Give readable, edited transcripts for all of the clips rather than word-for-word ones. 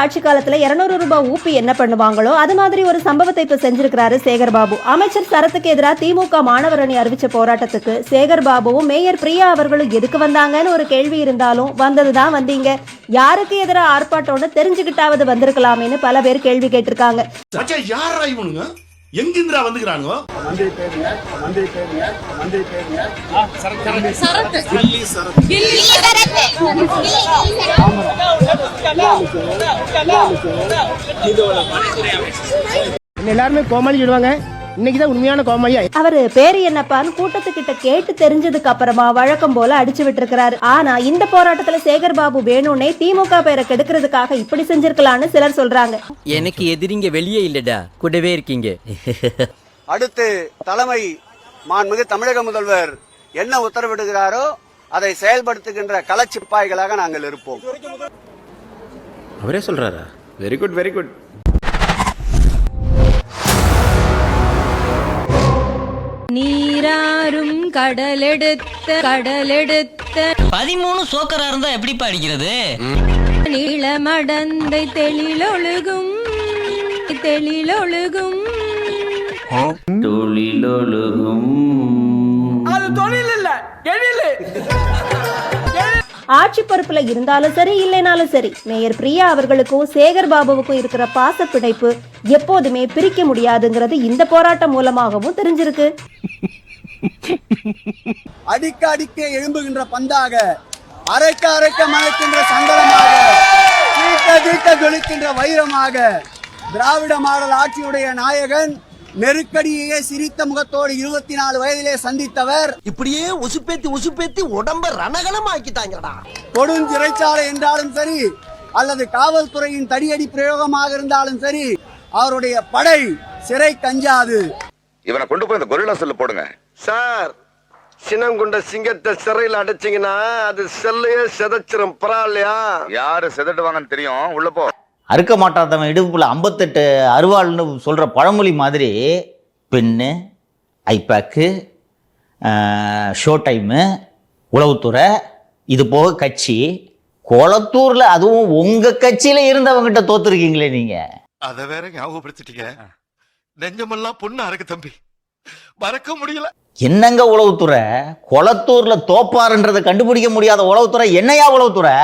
ஆட்சி காலத்துல 200 ரூபாய் ஊப்பி என்ன பண்ணுவாங்களோ அது மாதிரி ஒரு சம்பவத்தை இப்ப செஞ்சிருக்கிறாரு சேகர் பாபு. அமைச்சர் சரத்துக்கு எதிராக திமுக மாணவர் அணி அறிவிச்ச போராட்டத்துக்கு சேகர் பாபுவும் மேயர் பிரியா அவர்களும் எதுக்கு வந்தாங்கன்னு ஒரு கேள்வி இருந்தாலும் வந்ததுதான் வந்தீங்க. யாருக்கு எதிராக ஆர்ப்பாட்டம்னு தெரிஞ்சுக்கிட்டாவது வந்திருக்கலாமேன்னு பல பேர் கேள்வி கேட்டிருக்காங்க. எங்கிந்திரா வந்துக்கிறாங்க எல்லாருமே கோமாளி சொல்லுவாங்க. இன்னைக்குதான் உண்மையான கோமாளியா. அவரு பேரு என்னப்பான்னு கூட்டத்துக்கிட்ட கேட்டு தெரிஞ்சதுக்கு அப்புறமா வழக்கம் போல அடிச்சு விட்டுருக்கிறாரு. ஆனா இந்த போராட்டத்துல சேகர் பாபு வேணும்னே திமுக பேரை கெடுக்கிறதுக்காக இப்படி செஞ்சிருக்கலாம்னு சிலர் சொல்றாங்க. எனக்கு எதிரிங்க வெளியே இல்லடா, கூடவே இருக்கீங்க. அடுத்து தலைமை மாண்புமிகு தமிழக முதல்வர் என்ன உத்தரவிடுகிறாரோ அதை செயல்படுத்துகின்ற களச்சிப்பாய்களாக நாங்கள் இருப்போம். அவரே சொல்றாரா? Very good very good. நீராறும் கடலெடுத்த 13 சோக்கரா இருந்தா எப்படி படிக்கிறது? நீளமடந்தை தெளிலொழுகும் அது தொழில் இல்ல, எழில். ஆட்சி பொறுப்புல இருந்தாலும் சரி இல்லைனாலும் சரி மேயர் பிரியா அவர்களுக்கும் சேகர் பாபுவுக்கும் இருக்கிற பாச பிணைப்பு எப்போதுமே பிரிக்க முடியாதுங்கிறது இந்த போராட்டம் மூலமாகவும் தெரிஞ்சிருக்கு. அடிக்க அடிக்க எழும்புகின்ற பந்தாக, அரைக்க அரைக்க மணக்கின்ற சங்கடமாக, தீட்ட தீட்ட ஜொலிக்கின்ற வைரமாக திராவிட மாடல் ஆட்சியுடைய நாயகன் நெருக்கடியே சிரித்த முகத்தோடு 24 வயதிலே சந்தித்தவர். இப்படியே உசுப்பேத்தி உடம்ப ரணகலம் ஆக்கிட்டாங்கடா. கொடுஞ்சிறைச்சாலை என்றாலும் சரி அல்லது காவல்துறையின் தடியடி பிரயோகமாக இருந்தாலும் சரி அவருடைய படை சிறை கஞ்சாது. இவனை கொண்டு போய் இந்த கொரில்லா செல்ல போடுங்க சார். சினம் கொண்ட சிங்கத்தை சிறையில் அடைச்சிங்கன்னா அது செல்லையே செதச்சிரும். பரவாயில்லையா? யாரு செதட்டுவாங்கன்னு தெரியும். உள்ள போ. அறுக்க மாட்டாதவன் இடுப்புல 58 அருவாள்னு சொல்கிற பழமொழி மாதிரி பெண்ணு, ஐபேக்கு, ஷோ டைமு, உளவுத்துறை, இது போக கட்சி, கொளத்தூரில் அதுவும் உங்கள் கட்சியில் இருந்தவங்ககிட்ட தோத்துருக்கீங்களே நீங்கள். அத வேற ஞாபகப்படுத்திட்டீங்க. நெஞ்சமெல்லாம் பொண்ணு அறக்கு தம்பி, மறக்க முடியல. என்னங்க உளவுத்துறை? கொளத்தூரில் தோப்பாருன்றதை கண்டுபிடிக்க முடியாத உளவுத்துறை என்னையா உளவுத்துறை?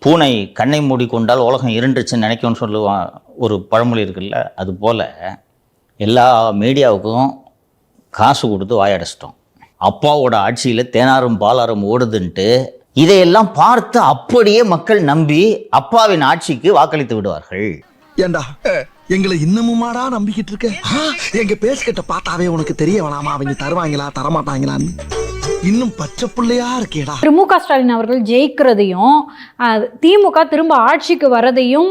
பூனை கண்ணை மூடிக்கொண்டால் உலகம் இருண்டுச்சுன்னு நினைக்கும்னு சொல்லுவான் ஒரு பழமொழி இருக்குல்ல, அது போல் எல்லா மீடியாவுக்கும் காசு கொடுத்து வாயடைச்சிட்டோம். அப்பாவோட ஆட்சியில் தேனாரும் பாலாரும் ஓடுதுன்ட்டு இதையெல்லாம் பார்த்து அப்படியே மக்கள் நம்பி அப்பாவின் ஆட்சிக்கு வாக்களித்து விடுவார்கள். ஏண்டா எங்களை இன்னமுமாடா நம்பிக்கிட்டு இருக்க? எங்க பேசிக்கிட்ட பார்த்தாவே உனக்கு தெரிய வேணாமா அவங்க தருவாங்களா தரமாட்டாங்களான்னு? இன்னும் பச்சை பிள்ளையா இருக்கேடா. திரு மு க ஸ்டாலின் அவர்கள் ஜெயிக்கிறதையும் திமுக திரும்ப ஆட்சிக்கு வரதையும்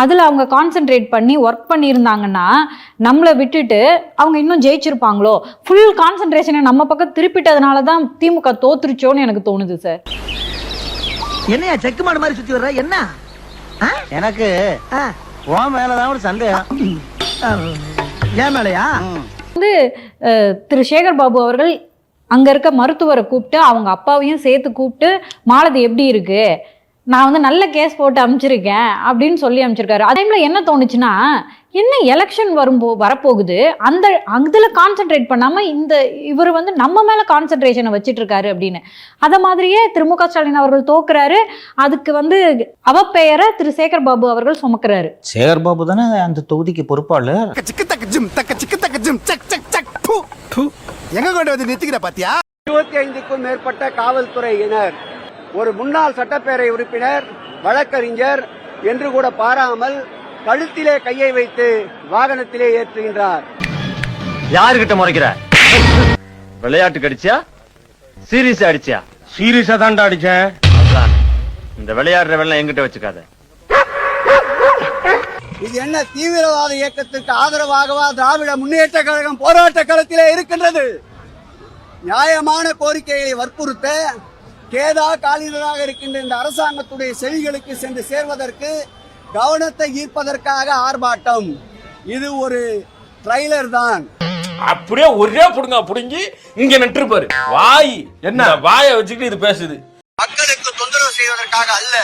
அதில் அவங்க கான்சென்ட்ரேட் பண்ணி ஒர்க் பண்ணியிருந்தாங்கன்னா நம்மளை விட்டுட்டு அவங்க இன்னும் ஜெயிச்சிருப்பாங்களோ? ஃபுல் கான்சென்ட்ரேஷனை நம்ம பக்கம் திருப்பிட்டதுனால தான் திமுக தோத்துருச்சோன்னு எனக்கு தோணுது சார். என்னையா செக்கு மாடு மாதிரி சுத்தி வர்ற? என்ன எனக்கு உன் மேலதான் ஒரு சந்தேகம். ஏன் மேலையா? வந்து திரு சேகர் பாபு அவர்கள் அங்கே இருக்க மருத்துவரை கூப்பிட்டு அவங்க அப்பாவையும் சேர்த்து கூப்பிட்டு மாலதி எப்படி இருக்கு, நான் வந்து நல்ல கேஸ் போட்டு அனுப்பிச்சிருக்கேன் அப்படின்னு சொல்லி அனுப்பிச்சிருக்காரு. அதே டைமில் என்ன தோணுச்சுன்னா, என்ன எலெக்ஷன் வரப்போகுது, அதில் கான்சென்ட்ரேட் பண்ணாமல் இவர் வந்து நம்ம மேலே கான்சென்ட்ரேஷனை வச்சுட்டு இருக்காரு அப்படின்னு. அதை மாதிரியே திரு மு க ஸ்டாலின் அவர்கள் தோக்குறாரு. அதுக்கு வந்து அவப்பெயரை திரு சேகர் பாபு அவர்கள் சுமக்கிறாரு. சேகர் பாபு தானே அந்த தொகுதிக்கு பொறுப்பாளர். எங்க கொண்டு வந்து நிறுத்திக்கிற பாத்தியா? 25க்கும் மேற்பட்ட காவல்துறையினர், ஒரு முன்னாள் சட்டப்பேரவை உறுப்பினர், வழக்கறிஞர் என்று கூட பாராமல் கழுத்திலே கையை வைத்து வாகனத்திலே ஏற்றுகின்றார். யாருகிட்ட முறைக்கிற? விளையாட்டுக்கு அடிச்சியா? சீரியஸா அடிச்சியா? சீரியஸா தாண்டா அடிச்சேன். இந்த விளையாடுற வெள்ளம் எங்கிட்ட வச்சுக்காத. இது என்ன தீவிரவாத இயக்கத்திற்கு ஆதரவாகவா திராவிட முன்னேற்ற கழகம் போராட்ட களத்திலே இருக்கின்றது? நியாயமான கோரிக்கைகளை வற்புறுத்த கேதா காலிதராக இருக்கின்ற இந்த அரசாங்கத்துடைய செவிகளுக்கு சென்று சேர்வதற்கு, கவனத்தை ஈர்ப்பதற்காக ஆர்ப்பாட்டம். இது ஒரு ட்ரைலர் தான். அப்படியே ஒரே புடுங்கி இங்க நட்டுருப்பாரு. வாய் என்ன வாயை வச்சுக்கிட்டு இது பேசுது. மக்களுக்கு தொந்தரவு செய்வதற்காக அல்ல.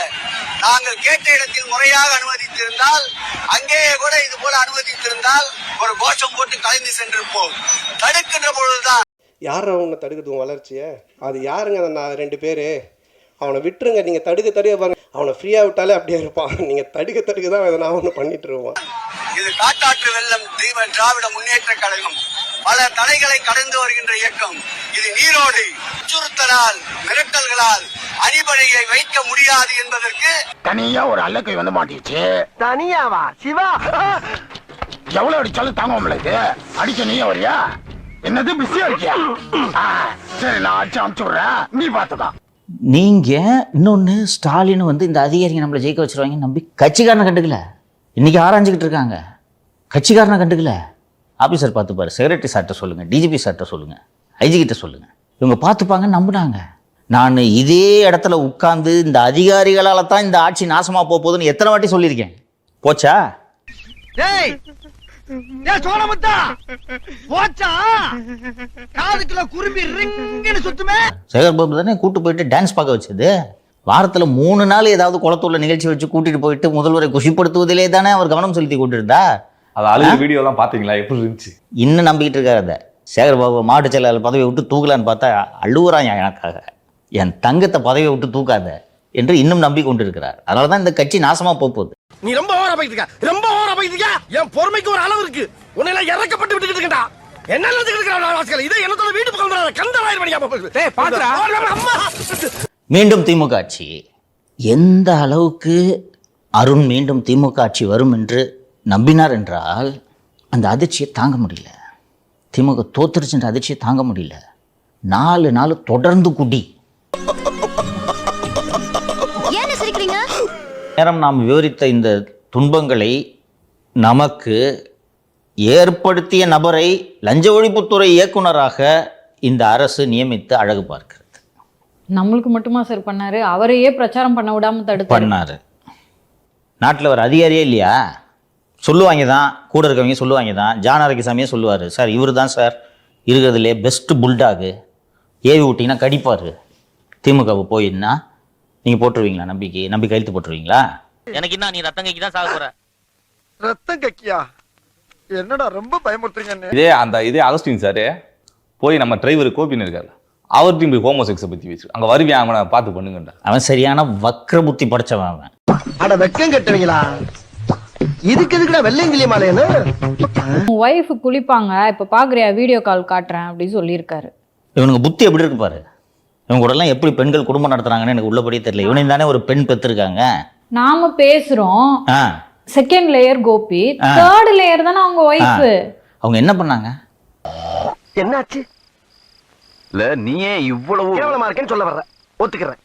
நாங்கள் கேட்ட இடத்தில் முறையாக அனுமதித்திருந்தால், அங்கேயே கூட இது போல அனுமதித்திருந்தால் ஒரு கோஷம் போட்டு கலைந்து சென்றிருப்போம். தடுக்கின்ற பொழுதுதான் யார் அவங்க தடுக்கிறது வளர்ச்சியை? அது யாருங்க? நான் 2 பேரு அவனை விட்டுருங்க. நீங்க தடுக்க பாருங்க. அவனை ஃப்ரீயா விட்டாலே அப்படியே இருப்பான். நீங்க தடுக்க தான் எதனா ஒன்று பண்ணிட்டு இருப்பான். இது காட்டாற்று வெள்ளம் திராவிட முன்னேற்ற கழகம் பல தடைகளை கடந்து வருகின்ற இயக்கம். இது நீரோடு. அச்சுறுத்தலால், மிரட்டல்களால் அணிபடையை வைக்க முடியாது என்பதற்கு தனியா ஒரு அல்லக்கை வந்து மாட்டிச்சு. தனியாவா? சிவா எவ்வளவு அடிச்சாலும் தாங்க உங்களுக்கு. அடிக்க நீ வரியா? என்னது பிஸியா இருக்கியா? சரி, நான் அடிச்சு அனுப்பிச்சுடுறேன், நீ பாத்துக்கா. நீங்கள் இன்னொன்று, ஸ்டாலின் வந்து இந்த அதிகாரிங்க நம்மளை ஜெயிக்க வச்சிருவாங்க நம்பி கட்சிக்காரனை கண்டுக்கல. இன்றைக்கி ஆராய்ஞ்சிக்கிட்டு இருக்காங்க. கட்சிக்காரனை கண்டுக்கல. ஆஃபீஸர் பார்த்துப்பாரு. செக்ரட்டரி சார்ட்ட சொல்லுங்கள், டிஜிபி சார்ட்ட சொல்லுங்கள், ஐஜி கிட்ட சொல்லுங்கள். இவங்க பார்த்துப்பாங்கன்னு நம்பினாங்க. நான் இதே இடத்துல உட்கார்ந்து இந்த அதிகாரிகளால் தான் இந்த ஆட்சி நாசமாக போகுதுன்னு எத்தனை வாட்டி சொல்லியிருக்கேன். போச்சா? டேய் சோழமுத்தா போச்சா? காதுக்குள்ள குரும்பி ரிங்குன்னு சுத்துமே. சேகர் பாபு தானே கூட்டு போயிட்டு டான்ஸ் பார்க்க வச்சது. வாரத்தில் 3 நாள் ஏதாவது குளத்தூர்ல நிகழ்ச்சி வச்சு கூட்டிட்டு போயிட்டு முதல்வரை குஷிப்படுத்துவதிலே தானே அவர் கவனம் செலுத்தி கூட்டிருந்தா. அது அழுகு வீடியோலாம் பார்த்தீங்களா? எப்படி இருந்துச்சு? இன்னும் நம்பிக்கிட்டு இருக்காரு அதை. சேகர் பாபு மாவட்ட செயலாளர் பதவியை விட்டு தூக்கலான்னு பார்த்தா அழுவுறான் எனக்காக. என் தங்கத்தை பதவியை விட்டு தூக்காத என்று இன்னும் நம்பி கொண்டு இருக்கிறார். அதனால தான் இந்த கட்சி நாசமா போகுது. நீ ரொம்ப ஓவரா போயிட்டு இருக்க. என் பொறுமைக்கு ஒரு அளவு இருக்கு. உன்னை எல்லாம் இறக்கப்பட்டு விட்டுக்கிட்டு இருக்கா. என்ன நினைச்சுக்கிட்டு இதை என்னத்தோட வீட்டு பக்கம் கந்தராயிரம் மணிக்கு மீண்டும் திமுக ஆட்சி. எந்த அளவுக்கு அருண் மீண்டும் திமுக ஆட்சி வரும் என்று நம்பினார் என்றால் அந்த அதிர்ச்சியை தாங்க முடியல. திமுக தோத்துருச்சுன்ற அதிர்ச்சியை தாங்க முடியல. 4 நாள் தொடர்ந்து குடி. நேரம் நாம் விவரித்த இந்த துன்பங்களை நமக்கு ஏற்படுத்திய நபரை லஞ்ச ஒழிப்புத்துறை இயக்குனராக இந்த அரசு நியமித்து அழகு பார்க்கிறது. நம்மளுக்கு மட்டுமா சார் பண்ணாரு? அவரையே பிரச்சாரம் பண்ண விடாம தடுத்து பண்ணாரு. நாட்டில் ஒரு அதிகாரியே இல்லையா? சொல்லுவாங்க தான், கூட இருக்கவங்க சொல்லுவாங்க தான். ஜான் ஆரோக்கியசாமியே சொல்லுவார், சார் இவர் தான் சார் இருக்கிறதுலே பெஸ்ட்டு புல்டாகு, ஏவி விட்டிங்கன்னா கடிப்பார். திமுகவை போயின்னா நீங்கள் போட்டுருவீங்களா? நம்பி கையெழுத்து போட்டுருவீங்களா? எனக்கு என்ன, நீ ரத்தம் கைக்கு தான் சாக போற. ரத்தம் கக்கியா? என்னடா ரொம்ப பயமுறுத்துறீங்க. இதே அகஸ்டின் சார் போய் நம்ம டிரைவர் கோபின்னு இருக்காரு, அவர்கிட்டையும் போய் ஹோமோசெக்ஸை பற்றி பேசு. அங்கே வருவேன், அவனை பார்த்து பண்ணுங்கண்டா. அவன் சரியான வக்ர புத்தி படைச்சவன் அவன். அட வெக்கம் கட்டுவீங்களா? இதுக்கு எதுக்குடா வெள்ளையங்கிலி மாலையன்னு? ஒய்ஃப் குளிப்பாங்க, இப்ப பாக்குறியா வீடியோ கால் காட்டுறேன் அப்படின்னு சொல்லியிருக்காரு. இவனுக்கு புத்தி எப்படி இருக்கு பாரு. இவங்க கூடலாம் எப்படி பெண்கள் குடும்பம் நடத்துறாங்கன்னு எனக்கு உள்ளபடியே தெரியல. இவனையும் தானே ஒரு பெண் பெற்றிருக்காங்க. நாம பேசுறோம் second layer Gopi, third layer தானே அவங்க ஒய்ஃப். அவங்க என்ன பண்ணாங்க? என்னாச்சு? இல்ல நீயே இவ்வளவு கேவலமா இருக்கேன்னு சொல்ல வர்ற. ஒத்துக்கிறேன்.